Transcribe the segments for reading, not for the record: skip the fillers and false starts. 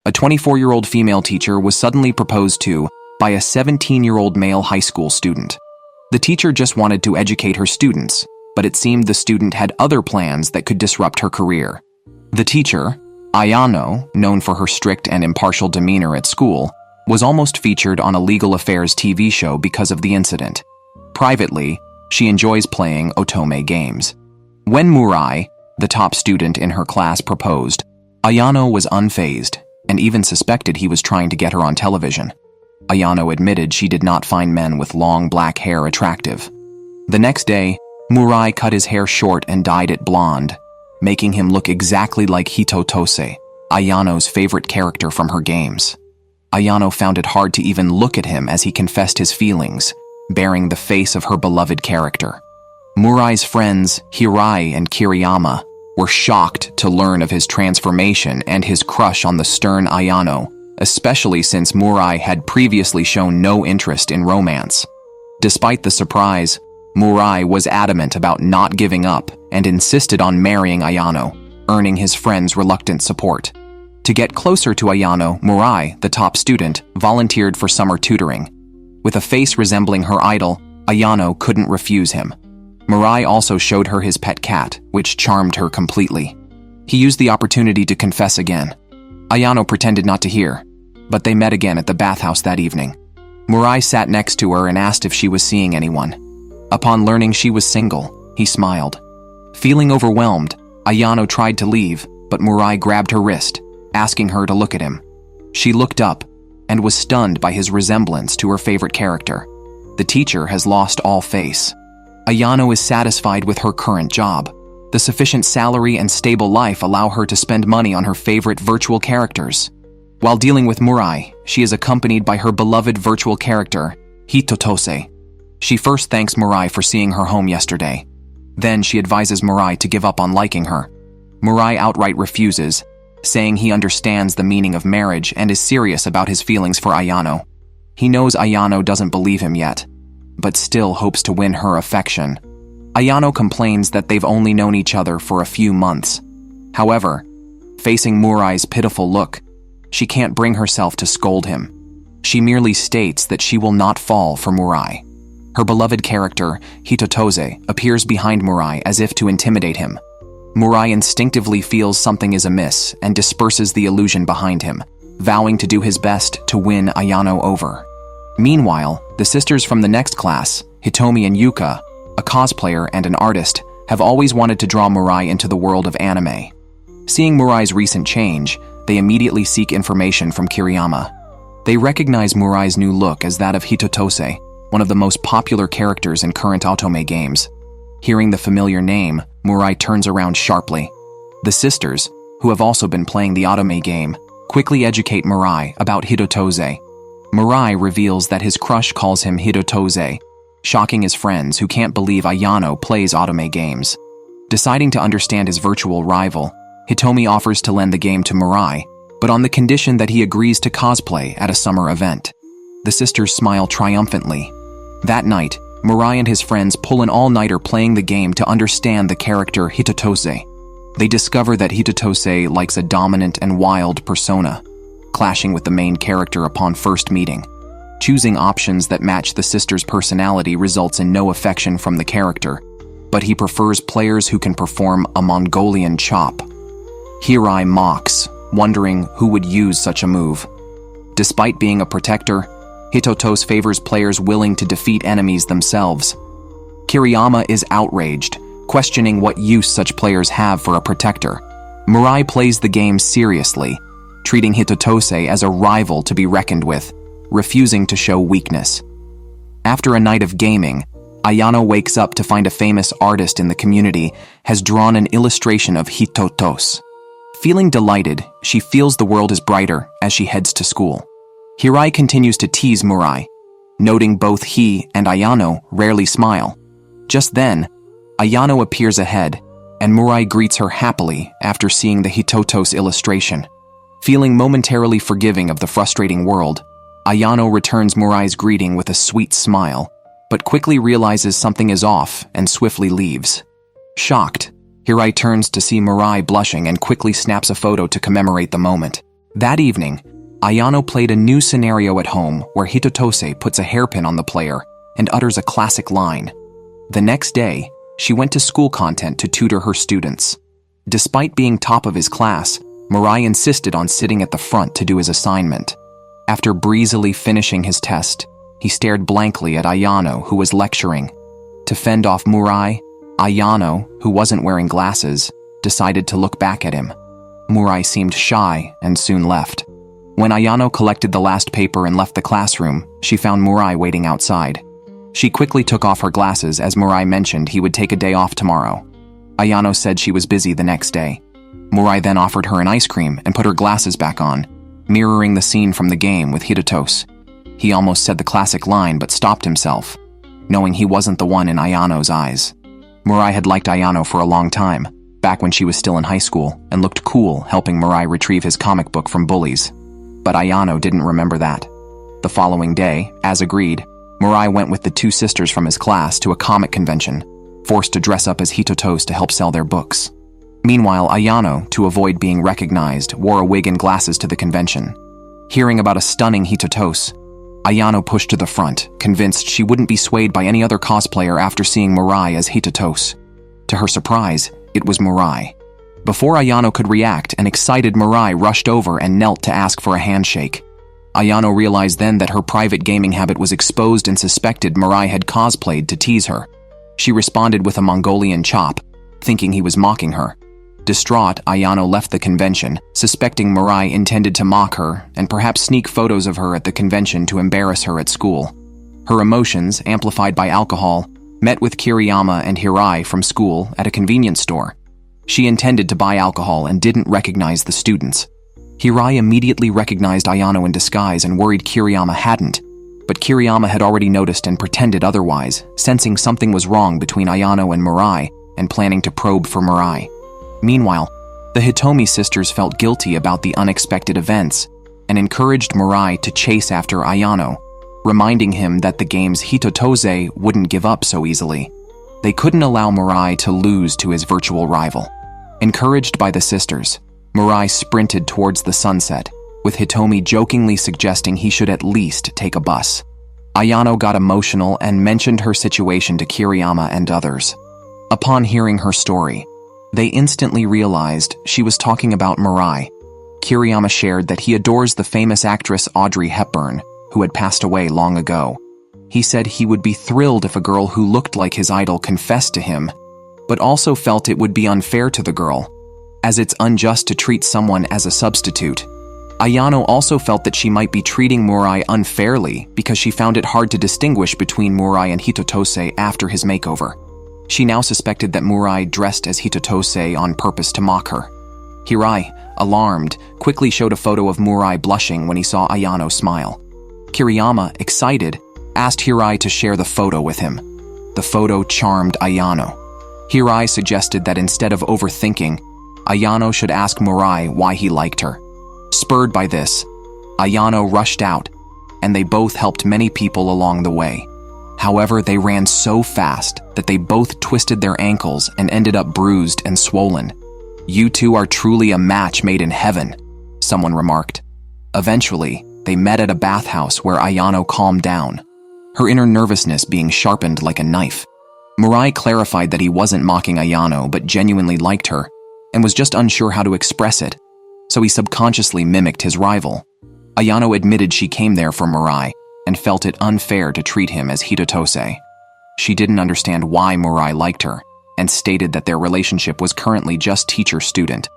A 24-year-old female teacher was suddenly proposed to by a 17-year-old male high school student. The teacher just wanted to educate her students, but it seemed the student had other plans that could disrupt her career. The teacher, Ayano, known for her strict and impartial demeanor at school, was almost featured on a legal affairs TV show because of the incident. Privately, she enjoys playing otome games. When Murai, the top student in her class, proposed, Ayano was unfazed and even suspected he was trying to get her on television. Ayano admitted she did not find men with long black hair attractive. The next day, Murai cut his hair short and dyed it blonde, making him look exactly like Hitotose, Ayano's favorite character from her games. Ayano found it hard to even look at him as he confessed his feelings, bearing the face of her beloved character. Murai's friends, Hirai and Kiriyama, were shocked to learn of his transformation and his crush on the stern Ayano, especially since Murai had previously shown no interest in romance. Despite the surprise, Murai was adamant about not giving up and insisted on marrying Ayano, earning his friends' reluctant support. To get closer to Ayano, Murai, the top student, volunteered for summer tutoring. With a face resembling her idol, Ayano couldn't refuse him. Murai also showed her his pet cat, which charmed her completely. He used the opportunity to confess again. Ayano pretended not to hear, but they met again at the bathhouse that evening. Murai sat next to her and asked if she was seeing anyone. Upon learning she was single, he smiled. Feeling overwhelmed, Ayano tried to leave, but Murai grabbed her wrist, asking her to look at him. She looked up and was stunned by his resemblance to her favorite character. The teacher has lost all face. Ayano is satisfied with her current job. The sufficient salary and stable life allow her to spend money on her favorite virtual characters. While dealing with Murai, she is accompanied by her beloved virtual character, Hitotose. She first thanks Murai for seeing her home yesterday. Then she advises Murai to give up on liking her. Murai outright refuses, saying he understands the meaning of marriage and is serious about his feelings for Ayano. He knows Ayano doesn't believe him yet, but still hopes to win her affection. Ayano complains that they've only known each other for a few months. However, facing Murai's pitiful look, she can't bring herself to scold him. She merely states that she will not fall for Murai. Her beloved character, Hitotose, appears behind Murai as if to intimidate him. Murai instinctively feels something is amiss and disperses the illusion behind him, vowing to do his best to win Ayano over. Meanwhile, the sisters from the next class, Hitomi and Yuka, a cosplayer and an artist, have always wanted to draw Murai into the world of anime. Seeing Murai's recent change, they immediately seek information from Kiriyama. They recognize Murai's new look as that of Hitotose, one of the most popular characters in current otome games. Hearing the familiar name, Murai turns around sharply. The sisters, who have also been playing the otome game, quickly educate Murai about Hitotose. Murai reveals that his crush calls him Hitotose, shocking his friends who can't believe Ayano plays otome games. Deciding to understand his virtual rival, Hitomi offers to lend the game to Murai, but on the condition that he agrees to cosplay at a summer event. The sisters smile triumphantly. That night, Murai and his friends pull an all-nighter playing the game to understand the character Hitotose. They discover that Hitotose likes a dominant and wild persona, clashing with the main character upon first meeting. Choosing options that match the sister's personality results in no affection from the character, but he prefers players who can perform a Mongolian chop. Hirai mocks, wondering who would use such a move. Despite being a protector, Hitotose favors players willing to defeat enemies themselves. Kiriyama is outraged, questioning what use such players have for a protector. Murai plays the game seriously, treating Hitotose as a rival to be reckoned with, refusing to show weakness. After a night of gaming, Ayano wakes up to find a famous artist in the community has drawn an illustration of Hitotose. Feeling delighted, she feels the world is brighter as she heads to school. Hirai continues to tease Murai, noting both he and Ayano rarely smile. Just then, Ayano appears ahead, and Murai greets her happily after seeing the Hitotose illustration. Feeling momentarily forgiving of the frustrating world, Ayano returns Murai's greeting with a sweet smile, but quickly realizes something is off and swiftly leaves. Shocked, Hirai turns to see Murai blushing and quickly snaps a photo to commemorate the moment. That evening, Ayano played a new scenario at home where Hitotose puts a hairpin on the player and utters a classic line. The next day, she went to school content to tutor her students. Despite being top of his class, Murai insisted on sitting at the front to do his assignment. After breezily finishing his test, he stared blankly at Ayano, who was lecturing. To fend off Murai, Ayano, who wasn't wearing glasses, decided to look back at him. Murai seemed shy and soon left. When Ayano collected the last paper and left the classroom, she found Murai waiting outside. She quickly took off her glasses as Murai mentioned he would take a day off tomorrow. Ayano said she was busy the next day. Murai then offered her an ice cream and put her glasses back on, mirroring the scene from the game with Hitotose. He almost said the classic line but stopped himself, knowing he wasn't the one in Ayano's eyes. Murai had liked Ayano for a long time, back when she was still in high school, and looked cool helping Murai retrieve his comic book from bullies. But Ayano didn't remember that. The following day, as agreed, Murai went with the two sisters from his class to a comic convention, forced to dress up as Hitotose to help sell their books. Meanwhile, Ayano, to avoid being recognized, wore a wig and glasses to the convention. Hearing about a stunning Hitotose, Ayano pushed to the front, convinced she wouldn't be swayed by any other cosplayer after seeing Murai as Hitotose. To her surprise, it was Murai. Before Ayano could react, an excited Murai rushed over and knelt to ask for a handshake. Ayano realized then that her private gaming habit was exposed and suspected Murai had cosplayed to tease her. She responded with a Mongolian chop, thinking he was mocking her. Distraught, Ayano left the convention, suspecting Murai intended to mock her and perhaps sneak photos of her at the convention to embarrass her at school. Her emotions, amplified by alcohol, met with Kiriyama and Hirai from school at a convenience store. She intended to buy alcohol and didn't recognize the students. Hirai immediately recognized Ayano in disguise and worried Kiriyama hadn't, but Kiriyama had already noticed and pretended otherwise, sensing something was wrong between Ayano and Murai and planning to probe for Murai. Meanwhile, the Hitomi sisters felt guilty about the unexpected events and encouraged Murai to chase after Ayano, reminding him that the game's Hitotose wouldn't give up so easily. They couldn't allow Murai to lose to his virtual rival. Encouraged by the sisters, Murai sprinted towards the sunset, with Hitomi jokingly suggesting he should at least take a bus. Ayano got emotional and mentioned her situation to Kiriyama and others. Upon hearing her story, they instantly realized she was talking about Murai. Kiriyama shared that he adores the famous actress Audrey Hepburn, who had passed away long ago. He said he would be thrilled if a girl who looked like his idol confessed to him, but also felt it would be unfair to the girl, as it's unjust to treat someone as a substitute. Ayano also felt that she might be treating Murai unfairly because she found it hard to distinguish between Murai and Hitotose after his makeover. She now suspected that Murai dressed as Hitotose on purpose to mock her. Hirai, alarmed, quickly showed a photo of Murai blushing when he saw Ayano smile. Kiriyama, excited, asked Hirai to share the photo with him. The photo charmed Ayano. Hirai suggested that instead of overthinking, Ayano should ask Murai why he liked her. Spurred by this, Ayano rushed out, and they both helped many people along the way. However, they ran so fast that they both twisted their ankles and ended up bruised and swollen. "You two are truly a match made in heaven," someone remarked. Eventually, they met at a bathhouse where Ayano calmed down, her inner nervousness being sharpened like a knife. Murai clarified that he wasn't mocking Ayano but genuinely liked her, and was just unsure how to express it, so he subconsciously mimicked his rival. Ayano admitted she came there for Murai, and felt it unfair to treat him as Hitotose. She didn't understand why Murai liked her, and stated that their relationship was currently just teacher-student,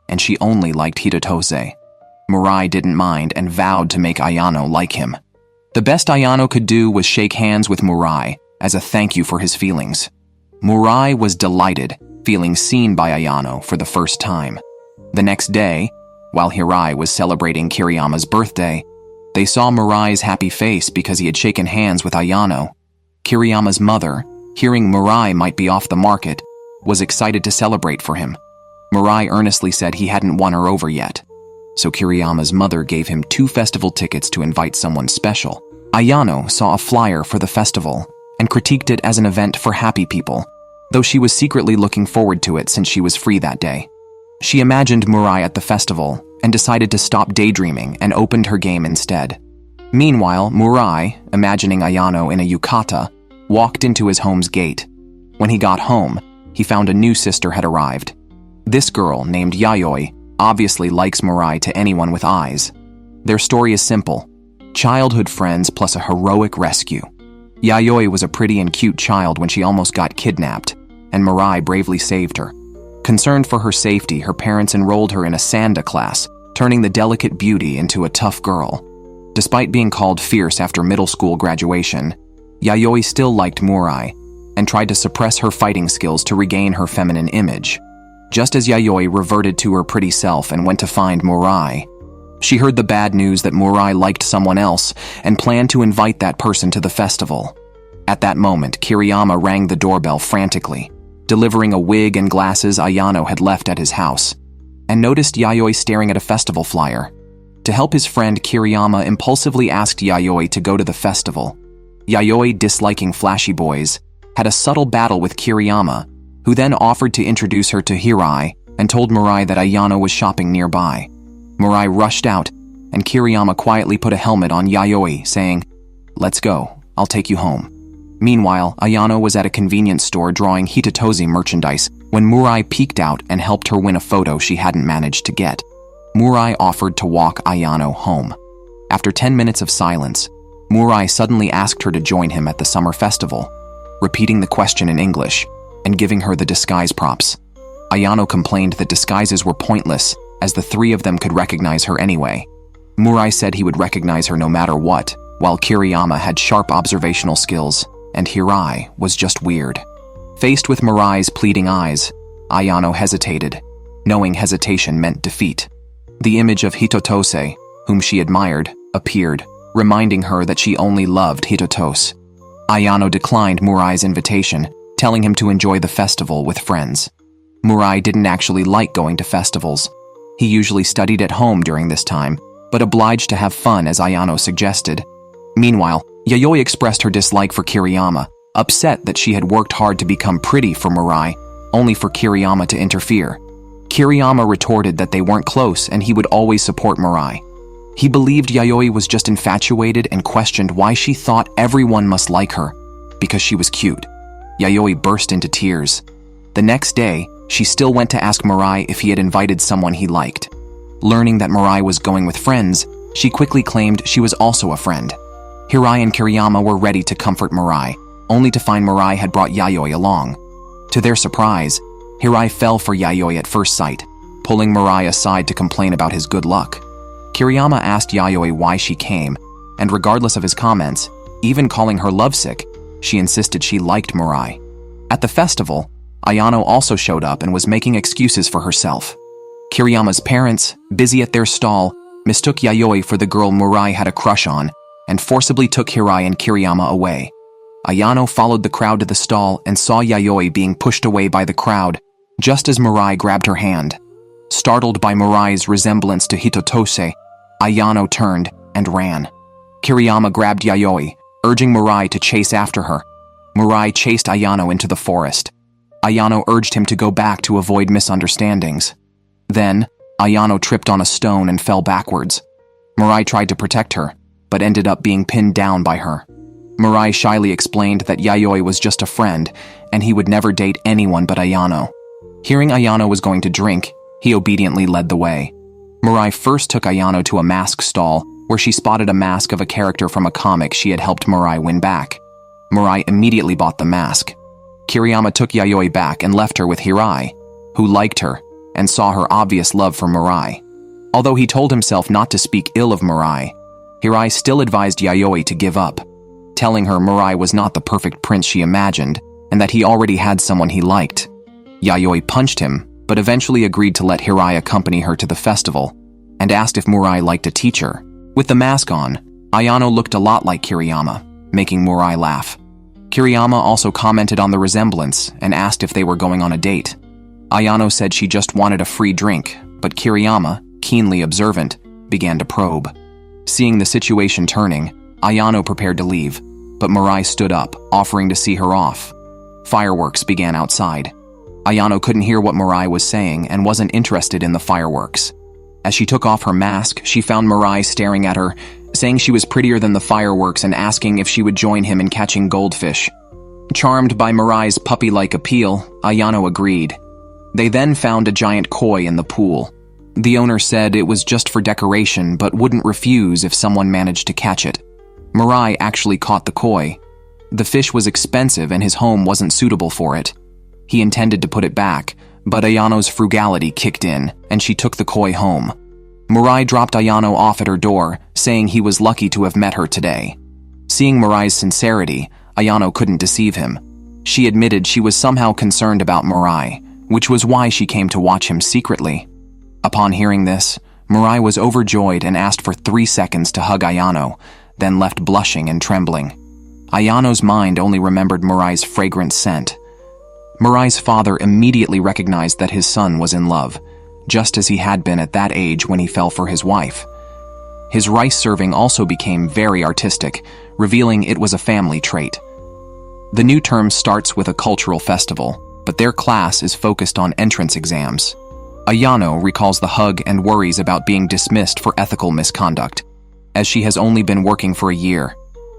and she only liked Hitotose. Murai didn't mind and vowed to make Ayano like him. The best Ayano could do was shake hands with Murai as a thank you for his feelings. Murai was delighted, feeling seen by Ayano for the first time. The next day, while Hirai was celebrating Kiriyama's birthday, they saw Murai's happy face because he had shaken hands with Ayano. Kiriyama's mother, hearing Murai might be off the market, was excited to celebrate for him. Murai earnestly said he hadn't won her over yet, so Kiriyama's mother gave him 2 festival tickets to invite someone special. Ayano saw a flyer for the festival and critiqued it as an event for happy people, though she was secretly looking forward to it since she was free that day. She imagined Murai at the festival and decided to stop daydreaming and opened her game instead. Meanwhile, Murai, imagining Ayano in a yukata, walked into his home's gate. When he got home, he found a new sister had arrived. This girl, named Yayoi, obviously likes Murai to anyone with eyes. Their story is simple: childhood friends plus a heroic rescue. Yayoi was a pretty and cute child when she almost got kidnapped, and Murai bravely saved her. Concerned for her safety, her parents enrolled her in a sanda class, turning the delicate beauty into a tough girl. Despite being called fierce after middle school graduation, Yayoi still liked Murai and tried to suppress her fighting skills to regain her feminine image. Just as Yayoi reverted to her pretty self and went to find Murai, she heard the bad news that Murai liked someone else and planned to invite that person to the festival. At that moment, Kiriyama rang the doorbell frantically, delivering a wig and glasses Ayano had left at his house, and noticed Yayoi staring at a festival flyer. To help his friend, Kiriyama impulsively asked Yayoi to go to the festival. Yayoi, disliking flashy boys, had a subtle battle with Kiriyama, who then offered to introduce her to Hirai and told Murai that Ayano was shopping nearby. Murai rushed out, and Kiriyama quietly put a helmet on Yayoi, saying, "Let's go, I'll take you home." Meanwhile, Ayano was at a convenience store drawing Hitotose merchandise when Murai peeked out and helped her win a photo she hadn't managed to get. Murai offered to walk Ayano home. After 10 minutes of silence, Murai suddenly asked her to join him at the summer festival, repeating the question in English and giving her the disguise props. Ayano complained that disguises were pointless, as the three of them could recognize her anyway. Murai said he would recognize her no matter what, while Kiriyama had sharp observational skills, and Hirai was just weird. Faced with Murai's pleading eyes, Ayano hesitated, knowing hesitation meant defeat. The image of Hitotose, whom she admired, appeared, reminding her that she only loved Hitotose. Ayano declined Murai's invitation, telling him to enjoy the festival with friends. Murai didn't actually like going to festivals. He usually studied at home during this time, but obliged to have fun as Ayano suggested. Meanwhile, Yayoi expressed her dislike for Kiriyama, upset that she had worked hard to become pretty for Murai, only for Kiriyama to interfere. Kiriyama retorted that they weren't close and he would always support Murai. He believed Yayoi was just infatuated and questioned why she thought everyone must like her, because she was cute. Yayoi burst into tears. The next day, she still went to ask Murai if he had invited someone he liked. Learning that Murai was going with friends, she quickly claimed she was also a friend. Hirai and Kiriyama were ready to comfort Murai, only to find Murai had brought Yayoi along. To their surprise, Hirai fell for Yayoi at first sight, pulling Murai aside to complain about his good luck. Kiriyama asked Yayoi why she came, and regardless of his comments, even calling her lovesick, she insisted she liked Murai. At the festival, Ayano also showed up and was making excuses for herself. Kiriyama's parents, busy at their stall, mistook Yayoi for the girl Murai had a crush on and forcibly took Hirai and Kiriyama away. Ayano followed the crowd to the stall and saw Yayoi being pushed away by the crowd just as Murai grabbed her hand. Startled by Murai's resemblance to Hitotose, Ayano turned and ran. Kiriyama grabbed Yayoi, urging Murai to chase after her. Murai chased Ayano into the forest. Ayano urged him to go back to avoid misunderstandings. Then, Ayano tripped on a stone and fell backwards. Murai tried to protect her, but ended up being pinned down by her. Murai shyly explained that Yayoi was just a friend, and he would never date anyone but Ayano. Hearing Ayano was going to drink, he obediently led the way. Murai first took Ayano to a mask stall, where she spotted a mask of a character from a comic she had helped Murai win back. Murai immediately bought the mask. Kiriyama took Yayoi back and left her with Hirai, who liked her and saw her obvious love for Murai. Although he told himself not to speak ill of Murai, Hirai still advised Yayoi to give up, telling her Murai was not the perfect prince she imagined and that he already had someone he liked. Yayoi punched him, but eventually agreed to let Hirai accompany her to the festival and asked if Murai liked a teacher. With the mask on, Ayano looked a lot like Kiriyama, making Murai laugh. Kiriyama also commented on the resemblance and asked if they were going on a date. Ayano said she just wanted a free drink, but Kiriyama, keenly observant, began to probe. Seeing the situation turning, Ayano prepared to leave, but Murai stood up, offering to see her off. Fireworks began outside. Ayano couldn't hear what Murai was saying and wasn't interested in the fireworks. As she took off her mask, she found Murai staring at her, saying she was prettier than the fireworks and asking if she would join him in catching goldfish. Charmed by Murai's puppy-like appeal, Ayano agreed. They then found a giant koi in the pool. The owner said it was just for decoration but wouldn't refuse if someone managed to catch it. Murai actually caught the koi. The fish was expensive and his home wasn't suitable for it. He intended to put it back, but Ayano's frugality kicked in, and she took the koi home. Murai dropped Ayano off at her door, saying he was lucky to have met her today. Seeing Murai's sincerity, Ayano couldn't deceive him. She admitted she was somehow concerned about Murai, which was why she came to watch him secretly. Upon hearing this, Murai was overjoyed and asked for 3 seconds to hug Ayano, then left blushing and trembling. Ayano's mind only remembered Murai's fragrant scent. Murai's father immediately recognized that his son was in love, just as he had been at that age when he fell for his wife. His rice serving also became very artistic, revealing it was a family trait. The new term starts with a cultural festival, but their class is focused on entrance exams. Ayano recalls the hug and worries about being dismissed for ethical misconduct, as she has only been working for a year.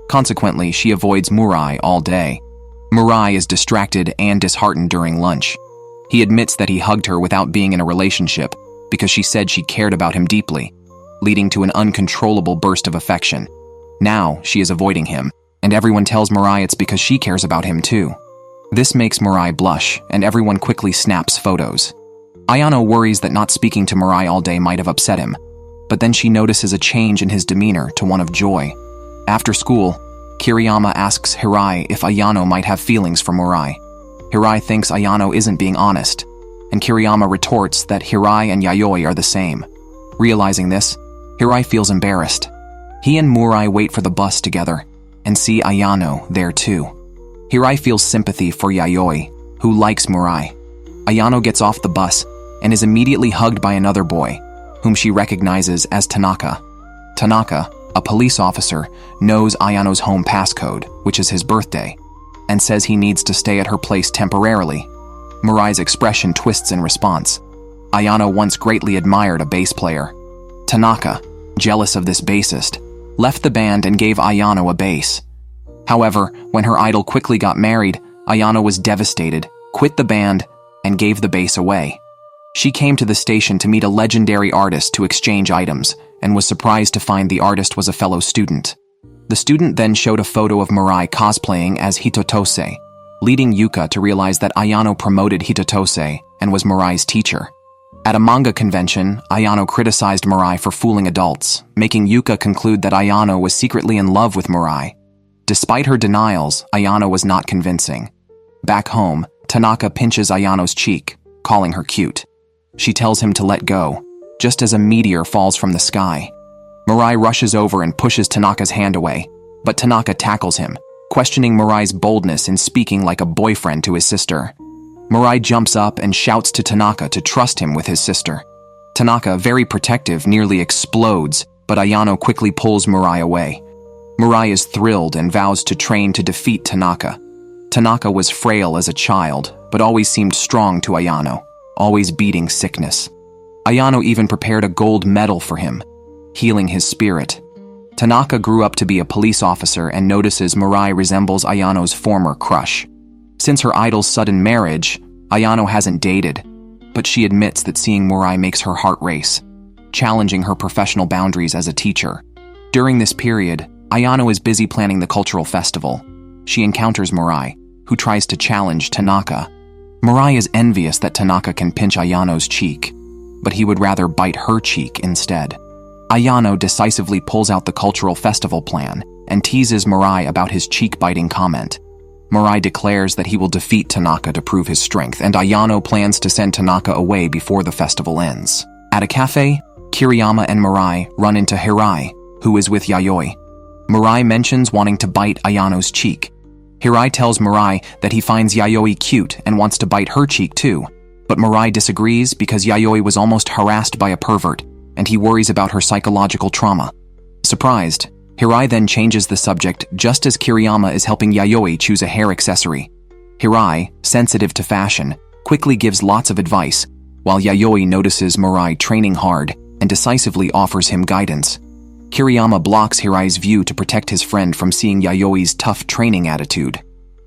Consequently, she avoids Murai all day. Murai is distracted and disheartened during lunch. He admits that he hugged her without being in a relationship because she said she cared about him deeply, leading to an uncontrollable burst of affection. Now, she is avoiding him, and everyone tells Murai it's because she cares about him too. This makes Murai blush, and everyone quickly snaps photos. Ayano worries that not speaking to Murai all day might have upset him, but then she notices a change in his demeanor to one of joy. After school, Kiriyama asks Hirai if Ayano might have feelings for Murai. Hirai thinks Ayano isn't being honest, and Kiriyama retorts that Hirai and Yayoi are the same. Realizing this, Hirai feels embarrassed. He and Murai wait for the bus together, and see Ayano there too. Hirai feels sympathy for Yayoi, who likes Murai. Ayano gets off the bus, and is immediately hugged by another boy, whom she recognizes as Tanaka. Tanaka, a police officer, knows Ayano's home passcode, which is his birthday, and says he needs to stay at her place temporarily. Murai's expression twists in response. Ayano once greatly admired a bass player. Tanaka, jealous of this bassist, left the band and gave Ayano a bass. However, when her idol quickly got married, Ayano was devastated, quit the band, and gave the bass away. She came to the station to meet a legendary artist to exchange items, and was surprised to find the artist was a fellow student. The student then showed a photo of Murai cosplaying as Hitotose, leading Yuka to realize that Ayano promoted Hitotose and was Murai's teacher. At a manga convention, Ayano criticized Murai for fooling adults, making Yuka conclude that Ayano was secretly in love with Murai. Despite her denials, Ayano was not convincing. Back home, Tanaka pinches Ayano's cheek, calling her cute. She tells him to let go, just as a meteor falls from the sky. Murai rushes over and pushes Tanaka's hand away, but Tanaka tackles him, questioning Murai's boldness in speaking like a boyfriend to his sister. Murai jumps up and shouts to Tanaka to trust him with his sister. Tanaka, very protective, nearly explodes, but Ayano quickly pulls Murai away. Murai is thrilled and vows to train to defeat Tanaka. Tanaka was frail as a child, but always seemed strong to Ayano, always beating sickness. Ayano even prepared a gold medal for him, healing his spirit. Tanaka grew up to be a police officer and notices Murai resembles Ayano's former crush. Since her idol's sudden marriage, Ayano hasn't dated, but she admits that seeing Murai makes her heart race, challenging her professional boundaries as a teacher. During this period, Ayano is busy planning the cultural festival. She encounters Murai, who tries to challenge Tanaka. Murai is envious that Tanaka can pinch Ayano's cheek, but he would rather bite her cheek instead. Ayano decisively pulls out the cultural festival plan and teases Murai about his cheek-biting comment. Murai declares that he will defeat Tanaka to prove his strength, and Ayano plans to send Tanaka away before the festival ends. At a cafe, Kiriyama and Murai run into Hirai, who is with Yayoi. Murai mentions wanting to bite Ayano's cheek. Hirai tells Murai that he finds Yayoi cute and wants to bite her cheek too, but Murai disagrees because Yayoi was almost harassed by a pervert, and he worries about her psychological trauma. Surprised, Hirai then changes the subject just as Kiriyama is helping Yayoi choose a hair accessory. Hirai, sensitive to fashion, quickly gives lots of advice, while Yayoi notices Murai training hard and decisively offers him guidance. Kiriyama blocks Hirai's view to protect his friend from seeing Yayoi's tough training attitude.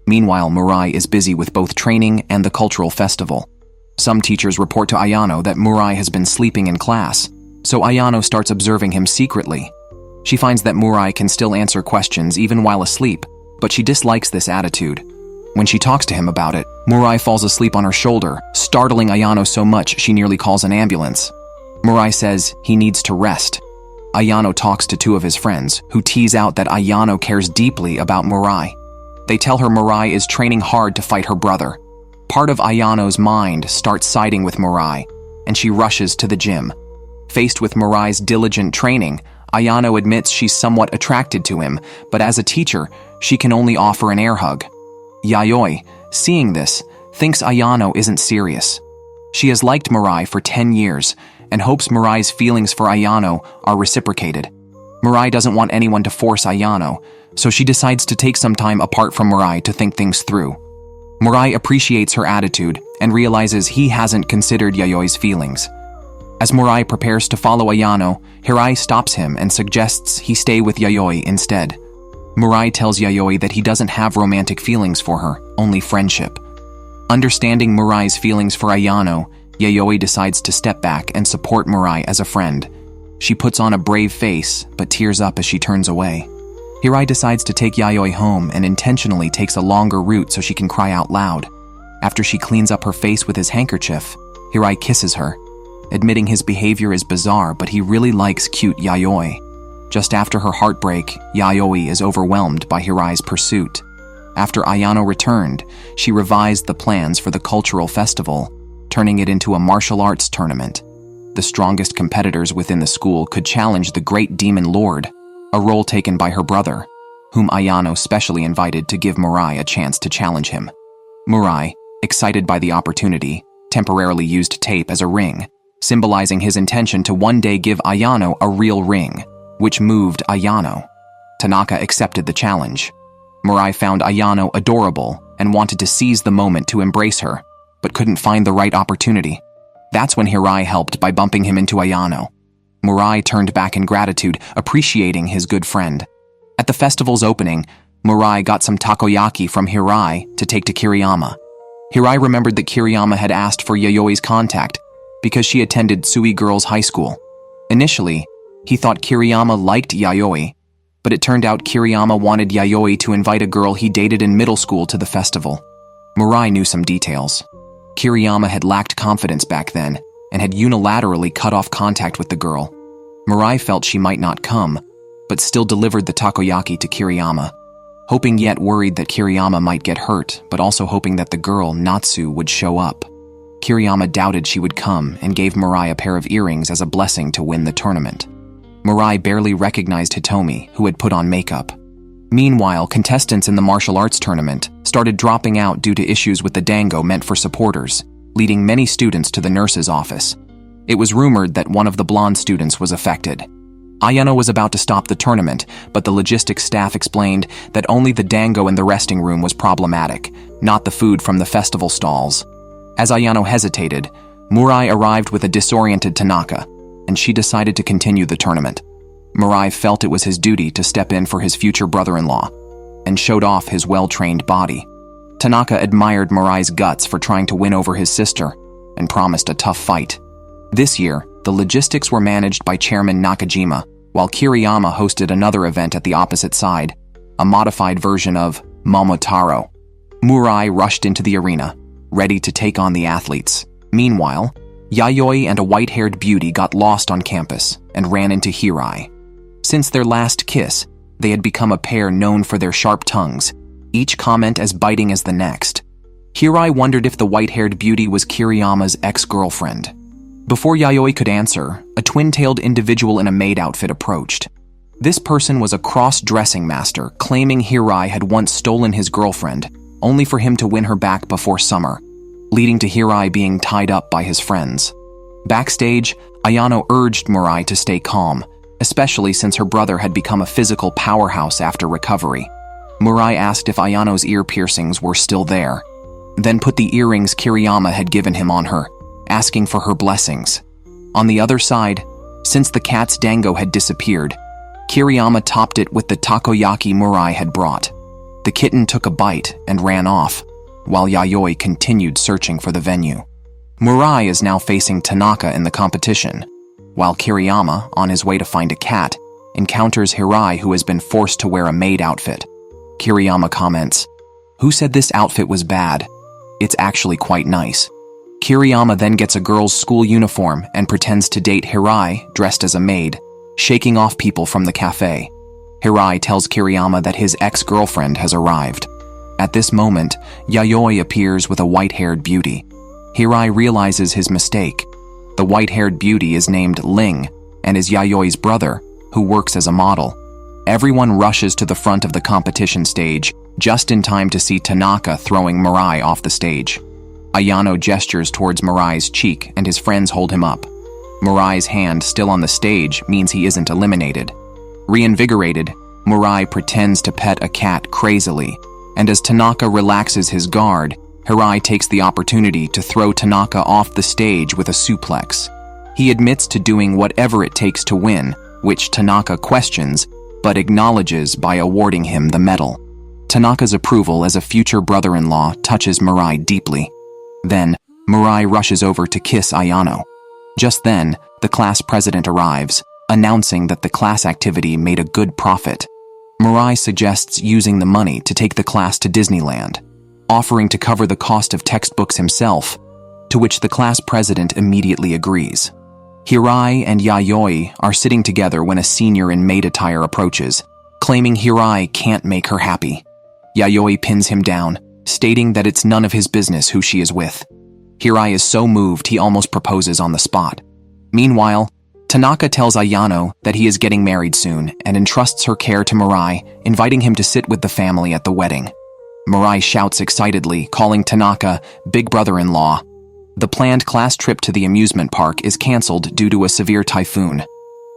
Meanwhile, Murai is busy with both training and the cultural festival. Some teachers report to Ayano that Murai has been sleeping in class, so Ayano starts observing him secretly. She finds that Murai can still answer questions even while asleep, but she dislikes this attitude. When she talks to him about it, Murai falls asleep on her shoulder, startling Ayano so much she nearly calls an ambulance. Murai says he needs to rest. Ayano talks to two of his friends, who tease out that Ayano cares deeply about Murai. They tell her Murai is training hard to fight her brother. Part of Ayano's mind starts siding with Murai, and she rushes to the gym. Faced with Murai's diligent training, Ayano admits she's somewhat attracted to him, but as a teacher, she can only offer an air hug. Yayoi, seeing this, thinks Ayano isn't serious. She has liked Murai for 10 years and hopes Murai's feelings for Ayano are reciprocated. Murai doesn't want anyone to force Ayano, so she decides to take some time apart from Murai to think things through. Murai appreciates her attitude and realizes he hasn't considered Yayoi's feelings. As Murai prepares to follow Ayano, Hirai stops him and suggests he stay with Yayoi instead. Murai tells Yayoi that he doesn't have romantic feelings for her, only friendship. Understanding Murai's feelings for Ayano, Yayoi decides to step back and support Murai as a friend. She puts on a brave face, but tears up as she turns away. Hirai decides to take Yayoi home and intentionally takes a longer route so she can cry out loud. After she cleans up her face with his handkerchief, Hirai kisses her, admitting his behavior is bizarre, but he really likes cute Yayoi. Just after her heartbreak, Yayoi is overwhelmed by Hirai's pursuit. After Ayano returned, she revised the plans for the cultural festival, turning it into a martial arts tournament. The strongest competitors within the school could challenge the Great Demon Lord, a role taken by her brother, whom Ayano specially invited to give Murai a chance to challenge him. Murai, excited by the opportunity, temporarily used tape as a ring, symbolizing his intention to one day give Ayano a real ring, which moved Ayano. Tanaka accepted the challenge. Murai found Ayano adorable and wanted to seize the moment to embrace her, but couldn't find the right opportunity. That's when Hirai helped by bumping him into Ayano. Murai turned back in gratitude, appreciating his good friend. At the festival's opening, Murai got some takoyaki from Hirai to take to Kiriyama. Hirai remembered that Kiriyama had asked for Yayoi's contact because she attended Sui Girls High School. Initially, he thought Kiriyama liked Yayoi, but it turned out Kiriyama wanted Yayoi to invite a girl he dated in middle school to the festival. Murai knew some details. Kiriyama had lacked confidence back then and had unilaterally cut off contact with the girl. Murai felt she might not come, but still delivered the takoyaki to Kiriyama, hoping yet worried that Kiriyama might get hurt, but also hoping that the girl, Natsu, would show up. Kiriyama doubted she would come and gave Murai a pair of earrings as a blessing to win the tournament. Murai barely recognized Hitomi, who had put on makeup. Meanwhile, contestants in the martial arts tournament started dropping out due to issues with the dango meant for supporters, leading many students to the nurse's office. It was rumored that one of the blonde students was affected. Ayano was about to stop the tournament, but the logistics staff explained that only the dango in the resting room was problematic, not the food from the festival stalls. As Ayano hesitated, Murai arrived with a disoriented Tanaka, and she decided to continue the tournament. Murai felt it was his duty to step in for his future brother-in-law, and showed off his well-trained body. Tanaka admired Murai's guts for trying to win over his sister, and promised a tough fight. This year, the logistics were managed by Chairman Nakajima, while Kiriyama hosted another event at the opposite side, a modified version of Momotaro. Murai rushed into the arena, ready to take on the athletes. Meanwhile, Yayoi and a white-haired beauty got lost on campus and ran into Hirai. Since their last kiss, they had become a pair known for their sharp tongues, each comment as biting as the next. Hirai wondered if the white-haired beauty was Kiriyama's ex-girlfriend. Before Yayoi could answer, a twin-tailed individual in a maid outfit approached. This person was a cross-dressing master, claiming Hirai had once stolen his girlfriend, only for him to win her back before summer, leading to Hirai being tied up by his friends. Backstage, Ayano urged Murai to stay calm, especially since her brother had become a physical powerhouse after recovery. Murai asked if Ayano's ear piercings were still there, then put the earrings Kiriyama had given him on her, asking for her blessings. On the other side, Since the cat's dango had disappeared, Kiriyama topped it with the takoyaki Murai had brought. The kitten took a bite and ran off, while Yayoi continued searching for the venue. Murai is now facing Tanaka in the competition, while Kiriyama, on his way to find a cat, encounters Hirai, who has been forced to wear a maid outfit. Kiriyama comments, "Who said this outfit was bad? It's actually quite nice." Kiriyama then gets a girl's school uniform and pretends to date Hirai, dressed as a maid, shaking off people from the cafe. Hirai tells Kiriyama that his ex-girlfriend has arrived. At this moment, Yayoi appears with a white-haired beauty. Hirai realizes his mistake. The white-haired beauty is named Ling and is Yayoi's brother, who works as a model. Everyone rushes to the front of the competition stage, just in time to see Tanaka throwing Murai off the stage. Ayano gestures towards Murai's cheek and his friends hold him up. Murai's hand still on the stage means he isn't eliminated. Reinvigorated, Murai pretends to pet a cat crazily, and as Tanaka relaxes his guard, Hirai takes the opportunity to throw Tanaka off the stage with a suplex. He admits to doing whatever it takes to win, which Tanaka questions, but acknowledges by awarding him the medal. Tanaka's approval as a future brother-in-law touches Murai deeply. Then, Murai rushes over to kiss Ayano. Just then, the class president arrives, announcing that the class activity made a good profit. Murai suggests using the money to take the class to Disneyland, offering to cover the cost of textbooks himself, to which the class president immediately agrees. Hirai and Yayoi are sitting together when a senior in maid attire approaches, claiming Hirai can't make her happy. Yayoi pins him down, stating that it's none of his business who she is with. Hirai is so moved he almost proposes on the spot. Meanwhile, Tanaka tells Ayano that he is getting married soon and entrusts her care to Murai, inviting him to sit with the family at the wedding. Murai shouts excitedly, calling Tanaka big brother-in-law. The planned class trip to the amusement park is cancelled due to a severe typhoon.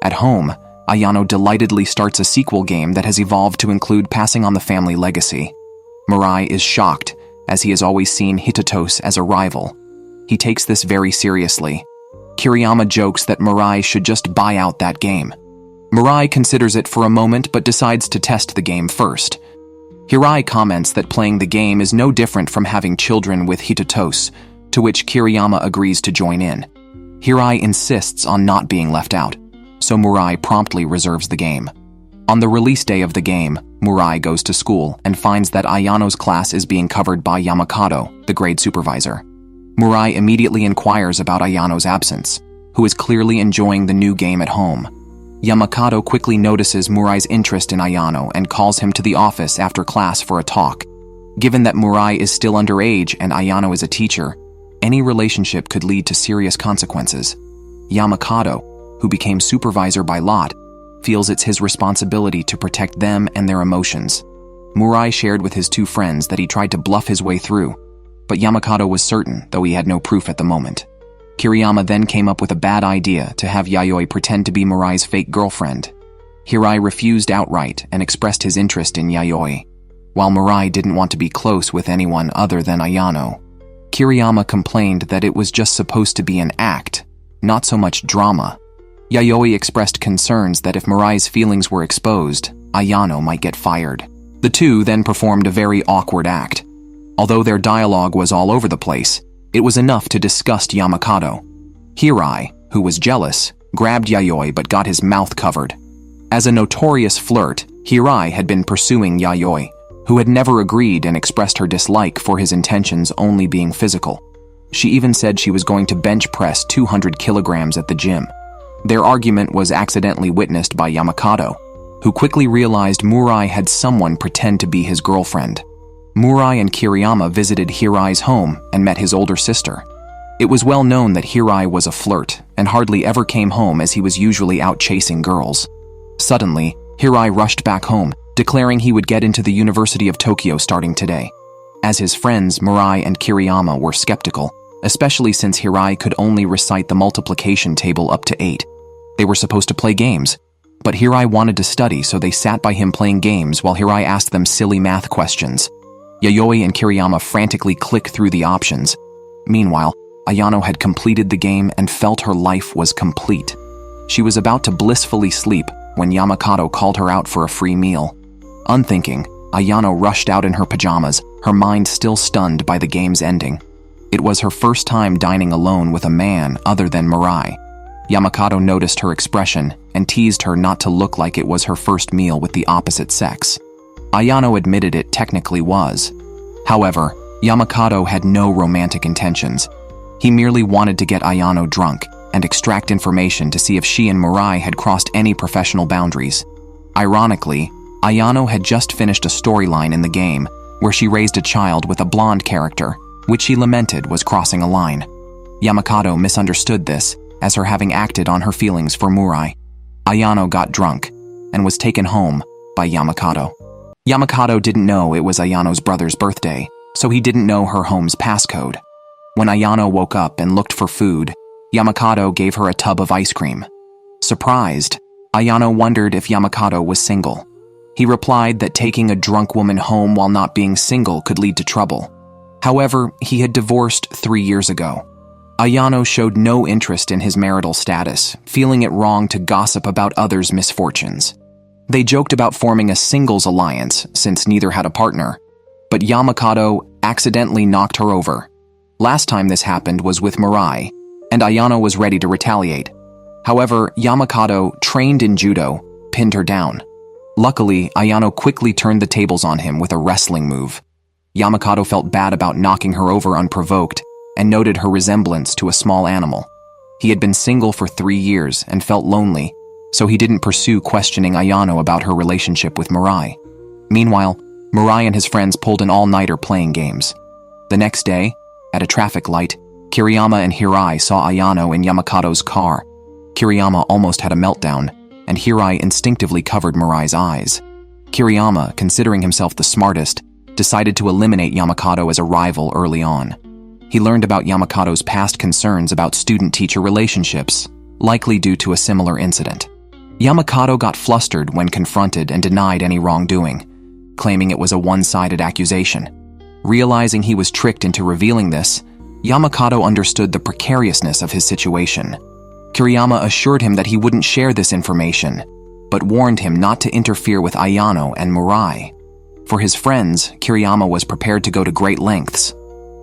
At home, Ayano delightedly starts a sequel game that has evolved to include passing on the family legacy. Murai is shocked, as he has always seen Hitatos as a rival. He takes this very seriously. Kiriyama jokes that Murai should just buy out that game. Murai considers it for a moment but decides to test the game first. Hirai comments that playing the game is no different from having children with Hitatos, to which Kiriyama agrees to join in. Hirai insists on not being left out, so Murai promptly reserves the game. On the release day of the game, Murai goes to school and finds that Ayano's class is being covered by Yamakado, the grade supervisor. Murai immediately inquires about Ayano's absence, who is clearly enjoying the new game at home. Yamakado quickly notices Murai's interest in Ayano and calls him to the office after class for a talk. Given that Murai is still underage and Ayano is a teacher, any relationship could lead to serious consequences. Yamakado, who became supervisor by lot, feels it's his responsibility to protect them and their emotions. Murai shared with his two friends that he tried to bluff his way through, but Yamakado was certain, though he had no proof at the moment. Kiriyama then came up with a bad idea to have Yayoi pretend to be Murai's fake girlfriend. Hirai refused outright and expressed his interest in Yayoi, while Murai didn't want to be close with anyone other than Ayano. Kiriyama complained that it was just supposed to be an act, not so much drama. Yayoi expressed concerns that if Murai's feelings were exposed, Ayano might get fired. The two then performed a very awkward act. Although their dialogue was all over the place, it was enough to disgust Yamakado. Hirai, who was jealous, grabbed Yayoi but got his mouth covered. As a notorious flirt, Hirai had been pursuing Yayoi, who had never agreed and expressed her dislike for his intentions only being physical. She even said she was going to bench press 200 kilograms at the gym. Their argument was accidentally witnessed by Yamakado, who quickly realized Murai had someone pretend to be his girlfriend. Murai and Kiriyama visited Hirai's home and met his older sister. It was well known that Hirai was a flirt and hardly ever came home as he was usually out chasing girls. Suddenly, Hirai rushed back home, declaring he would get into the University of Tokyo starting today. As his friends, Murai and Kiriyama were skeptical, especially since Hirai could only recite the multiplication table up to 8. They were supposed to play games, but Hirai wanted to study, so they sat by him playing games while Hirai asked them silly math questions. Yayoi and Kiriyama frantically clicked through the options. Meanwhile, Ayano had completed the game and felt her life was complete. She was about to blissfully sleep when Yamakato called her out for a free meal. Unthinking, Ayano rushed out in her pajamas, her mind still stunned by the game's ending. It was her first time dining alone with a man other than Murai. Yamakato noticed her expression and teased her not to look like it was her first meal with the opposite sex. Ayano admitted it technically was. However, Yamakato had no romantic intentions. He merely wanted to get Ayano drunk and extract information to see if she and Murai had crossed any professional boundaries. Ironically, Ayano had just finished a storyline in the game where she raised a child with a blonde character, which she lamented was crossing a line. Yamakato misunderstood this as her having acted on her feelings for Murai. Ayano got drunk and was taken home by Yamakato. Yamakato didn't know it was Ayano's brother's birthday, so he didn't know her home's passcode. When Ayano woke up and looked for food, Yamakato gave her a tub of ice cream. Surprised, Ayano wondered if Yamakato was single. He replied that taking a drunk woman home while not being single could lead to trouble. However, he had divorced 3 years ago. Ayano showed no interest in his marital status, feeling it wrong to gossip about others' misfortunes. They joked about forming a singles alliance since neither had a partner, but Yamakato accidentally knocked her over. Last time this happened was with Murai, and Ayano was ready to retaliate. However, Yamakato, trained in judo, pinned her down. Luckily, Ayano quickly turned the tables on him with a wrestling move. Yamakato felt bad about knocking her over unprovoked and noted her resemblance to a small animal. He had been single for 3 years and felt lonely, so he didn't pursue questioning Ayano about her relationship with Murai. Meanwhile, Murai and his friends pulled an all-nighter playing games. The next day, at a traffic light, Kiriyama and Hirai saw Ayano in Yamakato's car. Kiriyama almost had a meltdown, and Hirai instinctively covered Murai's eyes. Kiriyama, considering himself the smartest, decided to eliminate Yamakato as a rival early on. He learned about Yamakato's past concerns about student-teacher relationships, likely due to a similar incident. Yamakato got flustered when confronted and denied any wrongdoing, claiming it was a one-sided accusation. Realizing he was tricked into revealing this, Yamakato understood the precariousness of his situation. Kiriyama assured him that he wouldn't share this information, but warned him not to interfere with Ayano and Murai. For his friends, Kiriyama was prepared to go to great lengths.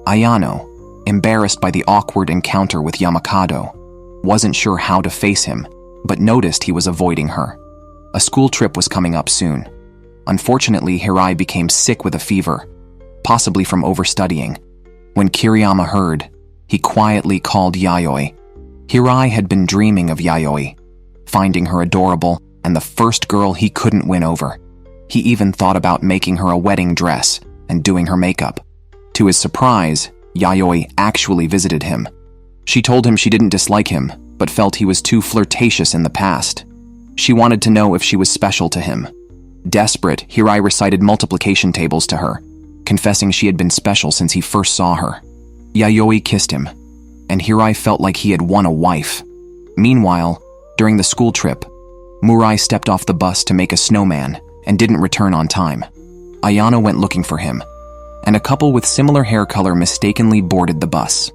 Ayano, embarrassed by the awkward encounter with Yamakato, wasn't sure how to face him, but noticed he was avoiding her. A school trip was coming up soon. Unfortunately, Hirai became sick with a fever, possibly from overstudying. When Kiriyama heard, he quietly called Yayoi. Hirai had been dreaming of Yayoi, finding her adorable and the first girl he couldn't win over. He even thought about making her a wedding dress and doing her makeup. To his surprise, Yayoi actually visited him. She told him she didn't dislike him, but felt he was too flirtatious in the past. She wanted to know if she was special to him. Desperate, Hirai recited multiplication tables to her, confessing she had been special since he first saw her. Yayoi kissed him, and Hirai felt like he had won a wife. Meanwhile, during the school trip, Murai stepped off the bus to make a snowman and didn't return on time. Ayano went looking for him, and a couple with similar hair color mistakenly boarded the bus.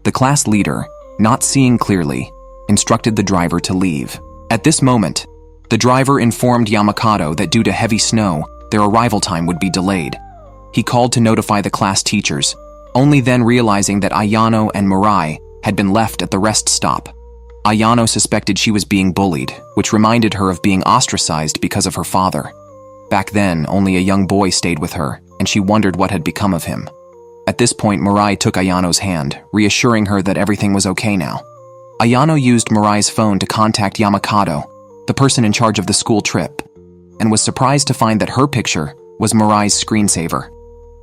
The class leader, not seeing clearly, instructed the driver to leave. At this moment, the driver informed Yamakato that due to heavy snow, their arrival time would be delayed. He called to notify the class teachers, only then realizing that Ayano and Murai had been left at the rest stop. Ayano suspected she was being bullied, which reminded her of being ostracized because of her father. Back then, only a young boy stayed with her, and she wondered what had become of him. At this point, Murai took Ayano's hand, reassuring her that everything was okay now. Ayano used Murai's phone to contact Yamakato, the person in charge of the school trip, and was surprised to find that her picture was Murai's screensaver.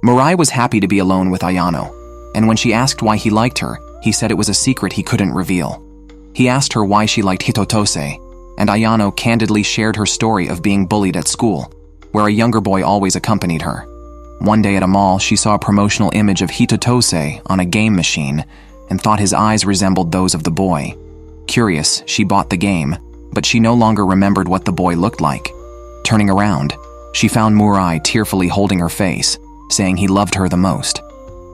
Murai was happy to be alone with Ayano, and when she asked why he liked her, he said it was a secret he couldn't reveal. He asked her why she liked Hitotose, and Ayano candidly shared her story of being bullied at school, where a younger boy always accompanied her. One day at a mall, she saw a promotional image of Hitotose on a game machine and thought his eyes resembled those of the boy. Curious, she bought the game, but she no longer remembered what the boy looked like. Turning around, she found Murai tearfully holding her face, saying he loved her the most.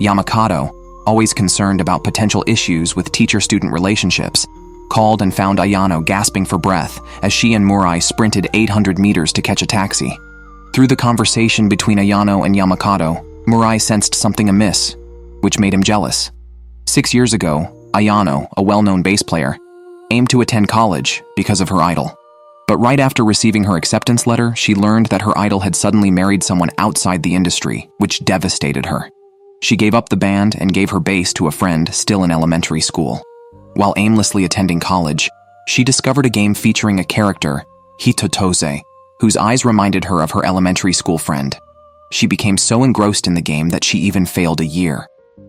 Yamakato, always concerned about potential issues with teacher-student relationships, called and found Ayano gasping for breath as she and Murai sprinted 800 meters to catch a taxi. Through the conversation between Ayano and Yamakado, Murai sensed something amiss, which made him jealous. 6 years ago, Ayano, a well-known bass player, aimed to attend college because of her idol. But right after receiving her acceptance letter, she learned that her idol had suddenly married someone outside the industry, which devastated her. She gave up the band and gave her bass to a friend still in elementary school. While aimlessly attending college, she discovered a game featuring a character, Hitotose, whose eyes reminded her of her elementary school friend. She became so engrossed in the game that she even failed a year.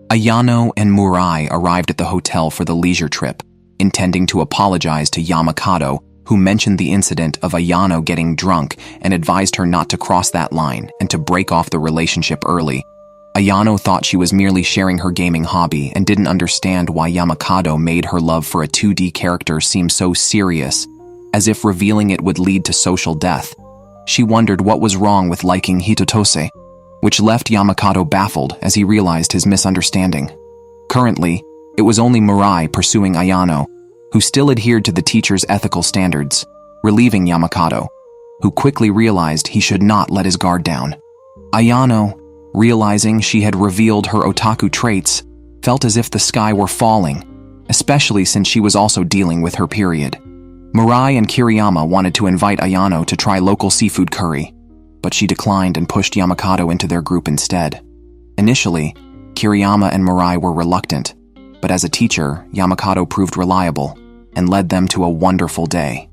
Ayano and Murai arrived at the hotel for the leisure trip, intending to apologize to Yamakado, who mentioned the incident of Ayano getting drunk and advised her not to cross that line and to break off the relationship early. Ayano thought she was merely sharing her gaming hobby and didn't understand why Yamakado made her love for a 2D character seem so serious, as if revealing it would lead to social death. She wondered what was wrong with liking Hitotose, which left Yamakado baffled as he realized his misunderstanding. Currently, it was only Murai pursuing Ayano, who still adhered to the teacher's ethical standards, relieving Yamakado, who quickly realized he should not let his guard down. Ayano, realizing she had revealed her otaku traits, felt as if the sky were falling, especially since she was also dealing with her period. Murai and Kiriyama wanted to invite Ayano to try local seafood curry, but she declined and pushed Yamakado into their group instead. Initially, Kiriyama and Murai were reluctant, but as a teacher, Yamakado proved reliable and led them to a wonderful day.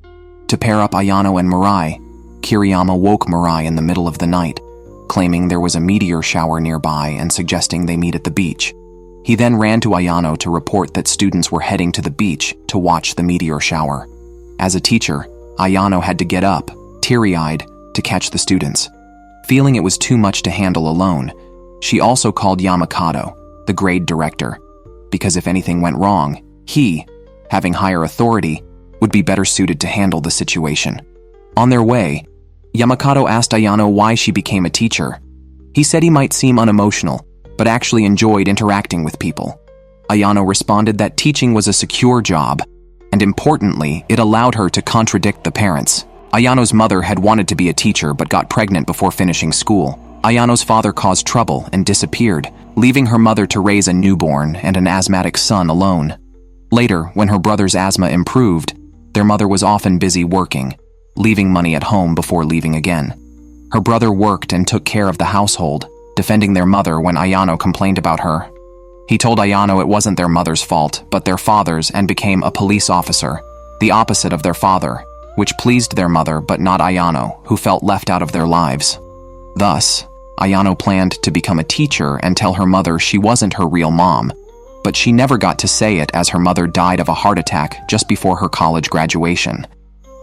To pair up Ayano and Murai, Kiriyama woke Murai in the middle of the night, claiming there was a meteor shower nearby and suggesting they meet at the beach. He then ran to Ayano to report that students were heading to the beach to watch the meteor shower. As a teacher, Ayano had to get up, teary-eyed, to catch the students. Feeling it was too much to handle alone, she also called Yamakado, the grade director, because if anything went wrong, he, having higher authority, would be better suited to handle the situation. On their way, Yamakado asked Ayano why she became a teacher. He said he might seem unemotional, but actually enjoyed interacting with people. Ayano responded that teaching was a secure job, and importantly, it allowed her to contradict the parents. Ayano's mother had wanted to be a teacher but got pregnant before finishing school. Ayano's father caused trouble and disappeared, leaving her mother to raise a newborn and an asthmatic son alone. Later, when her brother's asthma improved, their mother was often busy working, leaving money at home before leaving again. Her brother worked and took care of the household, defending their mother when Ayano complained about her. He told Ayano it wasn't their mother's fault, but their father's, and became a police officer, the opposite of their father, which pleased their mother but not Ayano, who felt left out of their lives. Thus, Ayano planned to become a teacher and tell her mother she wasn't her real mom, but she never got to say it as her mother died of a heart attack just before her college graduation.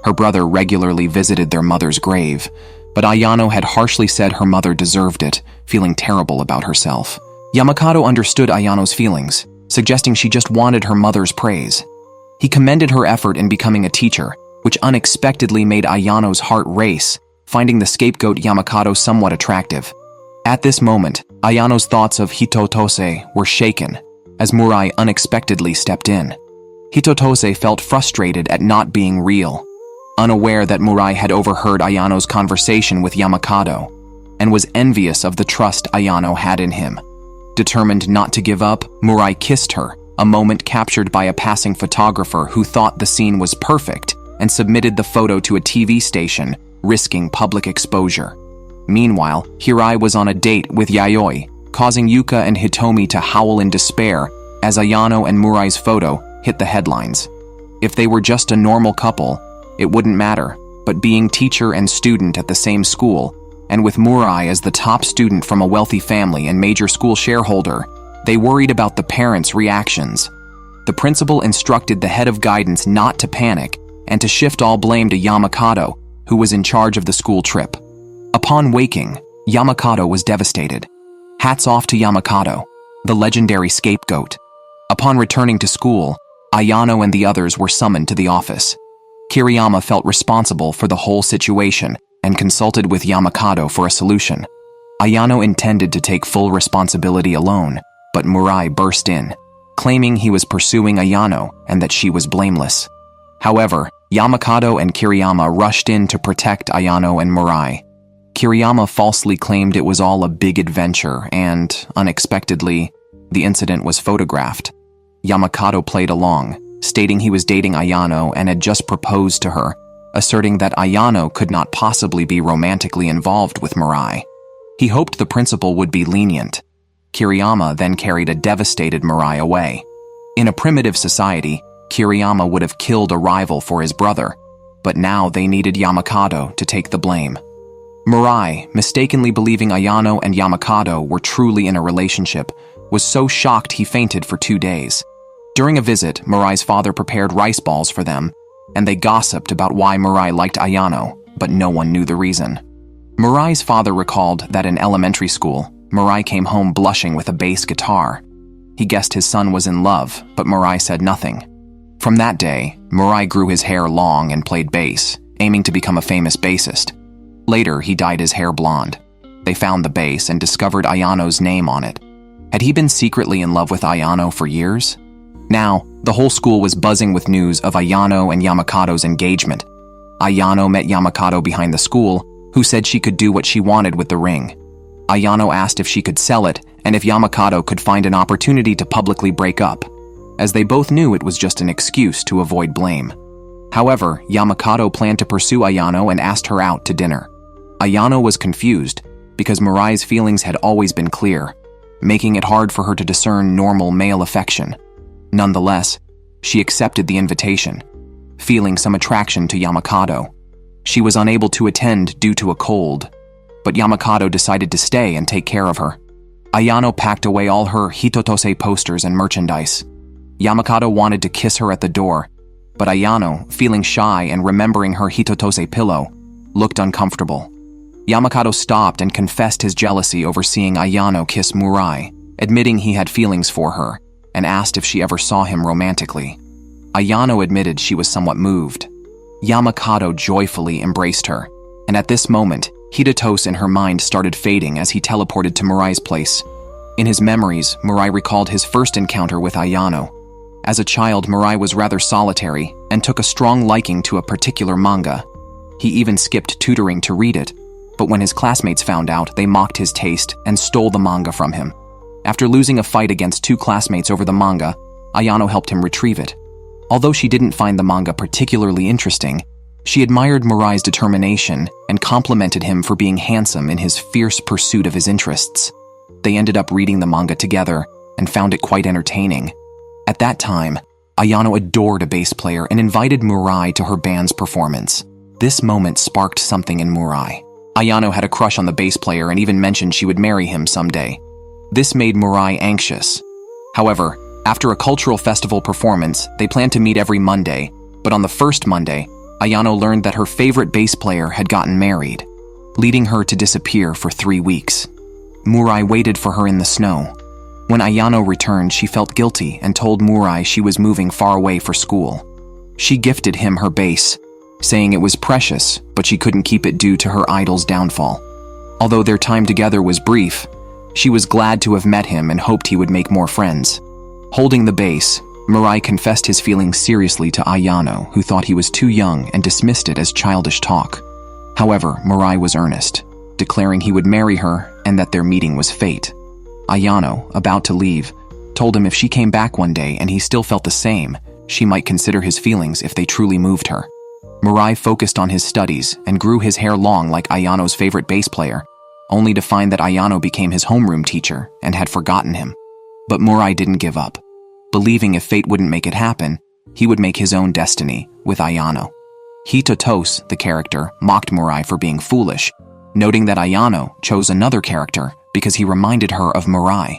Her brother regularly visited their mother's grave, but Ayano had harshly said her mother deserved it, feeling terrible about herself. Yamakado understood Ayano's feelings, suggesting she just wanted her mother's praise. He commended her effort in becoming a teacher, which unexpectedly made Ayano's heart race, finding the scapegoat Yamakado somewhat attractive. At this moment, Ayano's thoughts of Hitotose were shaken, as Murai unexpectedly stepped in. Hitotose felt frustrated at not being real, unaware that Murai had overheard Ayano's conversation with Yamakado, and was envious of the trust Ayano had in him. Determined not to give up, Murai kissed her, a moment captured by a passing photographer who thought the scene was perfect and submitted the photo to a TV station, risking public exposure. Meanwhile, Hirai was on a date with Yayoi, causing Yuka and Hitomi to howl in despair as Ayano and Murai's photo hit the headlines. If they were just a normal couple, it wouldn't matter, but being teacher and student at the same school, and with Murai as the top student from a wealthy family and major school shareholder, they worried about the parents' reactions. The principal instructed the head of guidance not to panic and to shift all blame to Yamakado, who was in charge of the school trip. Upon waking, Yamakado was devastated. Hats off to Yamakado, the legendary scapegoat. Upon returning to school, Ayano and the others were summoned to the office. Kiriyama felt responsible for the whole situation and consulted with Yamakado for a solution. Ayano intended to take full responsibility alone, but Murai burst in, claiming he was pursuing Ayano and that she was blameless. However, Yamakado and Kiriyama rushed in to protect Ayano and Murai. Kiriyama falsely claimed it was all a big adventure and, unexpectedly, the incident was photographed. Yamakado played along, stating he was dating Ayano and had just proposed to her, asserting that Ayano could not possibly be romantically involved with Murai. He hoped the principal would be lenient. Kiriyama then carried a devastated Murai away. In a primitive society, Kiriyama would have killed a rival for his brother, but now they needed Yamakado to take the blame. Murai, mistakenly believing Ayano and Yamakado were truly in a relationship, was so shocked he fainted for 2 days. During a visit, Murai's father prepared rice balls for them, and they gossiped about why Murai liked Ayano, but no one knew the reason. Murai's father recalled that in elementary school, Murai came home blushing with a bass guitar. He guessed his son was in love, but Murai said nothing. From that day, Murai grew his hair long and played bass, aiming to become a famous bassist. Later, he dyed his hair blonde. They found the bass and discovered Ayano's name on it. Had he been secretly in love with Ayano for years? Now, the whole school was buzzing with news of Ayano and Yamakado's engagement. Ayano met Yamakado behind the school, who said she could do what she wanted with the ring. Ayano asked if she could sell it and if Yamakado could find an opportunity to publicly break up, as they both knew it was just an excuse to avoid blame. However, Yamakado planned to pursue Ayano and asked her out to dinner. Ayano was confused because Murai's feelings had always been clear, making it hard for her to discern normal male affection. Nonetheless, she accepted the invitation, feeling some attraction to Yamakado. She was unable to attend due to a cold, but Yamakado decided to stay and take care of her. Ayano packed away all her hitotose posters and merchandise. Yamakado wanted to kiss her at the door, but Ayano, feeling shy and remembering her hitotose pillow, looked uncomfortable. Yamakado stopped and confessed his jealousy over seeing Ayano kiss Murai, admitting he had feelings for her, and asked if she ever saw him romantically. Ayano admitted she was somewhat moved. Yamakado joyfully embraced her, and at this moment, Hitotose in her mind started fading as he teleported to Murai's place. In his memories, Murai recalled his first encounter with Ayano. As a child, Murai was rather solitary and took a strong liking to a particular manga. He even skipped tutoring to read it, but when his classmates found out, they mocked his taste and stole the manga from him. After losing a fight against 2 classmates over the manga, Ayano helped him retrieve it. Although she didn't find the manga particularly interesting, she admired Murai's determination and complimented him for being handsome in his fierce pursuit of his interests. They ended up reading the manga together and found it quite entertaining. At that time, Ayano adored a bass player and invited Murai to her band's performance. This moment sparked something in Murai. Ayano had a crush on the bass player and even mentioned she would marry him someday. This made Murai anxious. However, after a cultural festival performance, they planned to meet every Monday, but on the first Monday, Ayano learned that her favorite bass player had gotten married, leading her to disappear for 3 weeks. Murai waited for her in the snow. When Ayano returned, she felt guilty and told Murai she was moving far away for school. She gifted him her bass, saying it was precious, but she couldn't keep it due to her idol's downfall. Although their time together was brief, she was glad to have met him and hoped he would make more friends. Holding the bass, Murai confessed his feelings seriously to Ayano, who thought he was too young and dismissed it as childish talk. However, Murai was earnest, declaring he would marry her and that their meeting was fate. Ayano, about to leave, told him if she came back one day and he still felt the same, she might consider his feelings if they truly moved her. Murai focused on his studies and grew his hair long like Ayano's favorite bass player, only to find that Ayano became his homeroom teacher and had forgotten him. But Murai didn't give up. Believing if fate wouldn't make it happen, he would make his own destiny with Ayano. Hitotose, the character, mocked Murai for being foolish, noting that Ayano chose another character because he reminded her of Murai.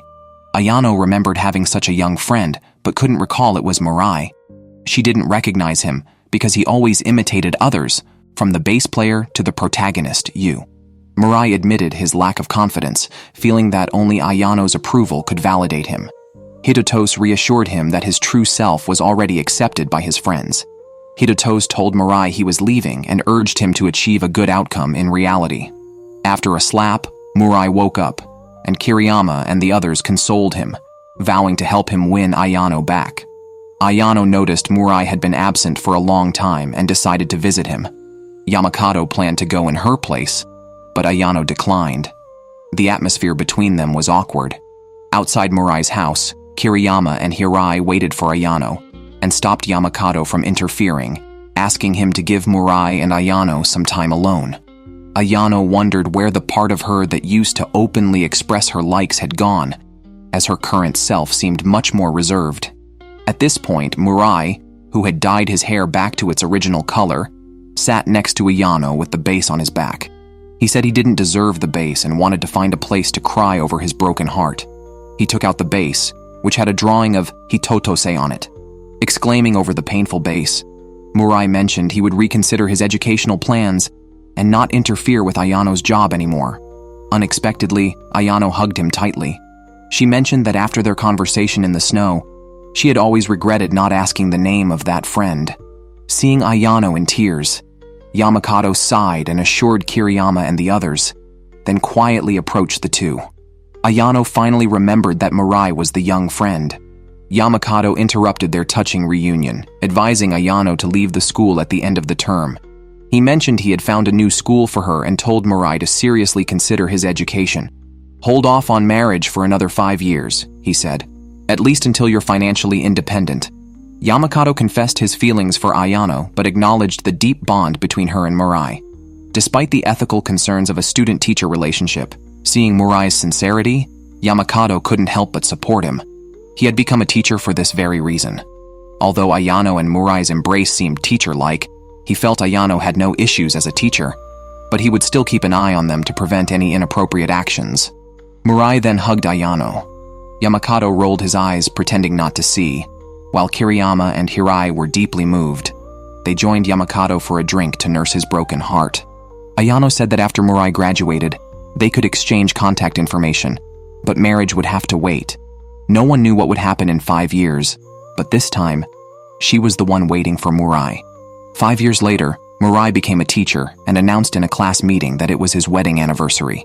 Ayano remembered having such a young friend, but couldn't recall it was Murai. She didn't recognize him because he always imitated others, from the bass player to the protagonist, Yu. Murai admitted his lack of confidence, feeling that only Ayano's approval could validate him. Hitotose reassured him that his true self was already accepted by his friends. Hitotose told Murai he was leaving and urged him to achieve a good outcome in reality. After a slap, Murai woke up, and Kiriyama and the others consoled him, vowing to help him win Ayano back. Ayano noticed Murai had been absent for a long time and decided to visit him. Yamakado planned to go in her place, but Ayano declined. The atmosphere between them was awkward. Outside Murai's house, Kiriyama and Hirai waited for Ayano and stopped Yamakado from interfering, asking him to give Murai and Ayano some time alone. Ayano wondered where the part of her that used to openly express her likes had gone, as her current self seemed much more reserved. At this point, Murai, who had dyed his hair back to its original color, sat next to Ayano with the bass on his back. He said he didn't deserve the bass and wanted to find a place to cry over his broken heart. He took out the bass, which had a drawing of Hitotose on it. Exclaiming over the painful bass, Murai mentioned he would reconsider his educational plans and not interfere with Ayano's job anymore. Unexpectedly, Ayano hugged him tightly. She mentioned that after their conversation in the snow, she had always regretted not asking the name of that friend. Seeing Ayano in tears, Yamakado sighed and assured Kiriyama and the others, then quietly approached the two. Ayano finally remembered that Murai was the young friend. Yamakado interrupted their touching reunion, advising Ayano to leave the school at the end of the term. He mentioned he had found a new school for her and told Murai to seriously consider his education. "Hold off on marriage for another 5 years," he said, "at least until you're financially independent." Yamakado confessed his feelings for Ayano but acknowledged the deep bond between her and Murai. Despite the ethical concerns of a student-teacher relationship, seeing Murai's sincerity, Yamakado couldn't help but support him. He had become a teacher for this very reason. Although Ayano and Murai's embrace seemed teacher-like, he felt Ayano had no issues as a teacher, but he would still keep an eye on them to prevent any inappropriate actions. Murai then hugged Ayano. Yamakado rolled his eyes, pretending not to see, while Kiriyama and Hirai were deeply moved. They joined Yamakado for a drink to nurse his broken heart. Ayano said that after Murai graduated, they could exchange contact information, but marriage would have to wait. No one knew what would happen in 5 years, but this time, she was the one waiting for Murai. 5 years later, Murai became a teacher and announced in a class meeting that it was his wedding anniversary.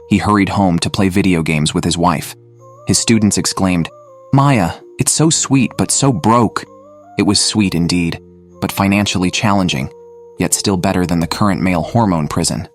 He hurried home to play video games with his wife. His students exclaimed, "Maya, it's so sweet but so broke." It was sweet indeed, but financially challenging, yet still better than the current male hormone prison.